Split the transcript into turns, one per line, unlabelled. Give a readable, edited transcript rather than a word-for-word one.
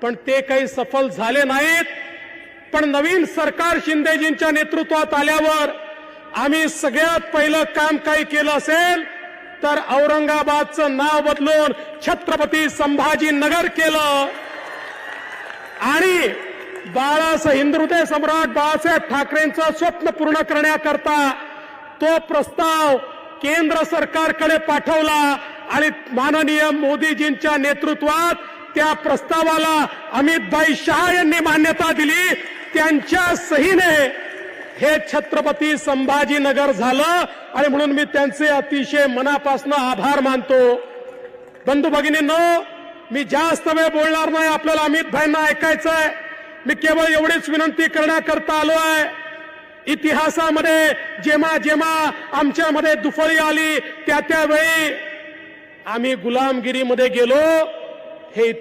पण ते काही सफल झाले नाहीत। पण नवीन सरकार शिंदेजींच्या नेतृत्वात आल्यावर आम्ही सगळ्यात पहिलं काम काय केलं असेल तर औरंगाबादचं नाव बदलून छत्रपती संभाजीनगर केलं आणि हिंदुहृदय सम्राट बाळासाहेब ठाकरेंचं स्वप्न पूर्ण करण्याकरता तो प्रस्ताव केंद्र सरकारकडे पाठवला आणि माननीय मोदीजींच्या नेतृत्वात त्या प्रस्तावाला अमितभाई शाह यांनी मान्यता दिली। त्यांच्या सहीने हे छत्रपती संभाजीनगर झालं आणि म्हणून मी त्यांचे अतिशय मनापासून आभार मानतो। बंधू भगिनींनो, मी जास्त वेळ बोलणार नाही, आपल्याला अमितभाईंना ऐकायचंय। मी केवळ एवढीच विनंती करण्याकरता आलो आहे, इतिहासामध्ये जेव्हा जेव्हा आमच्यामध्ये दुफळी आली त्यावेळी आम्ही गुलामगिरीमध्ये गेलो हे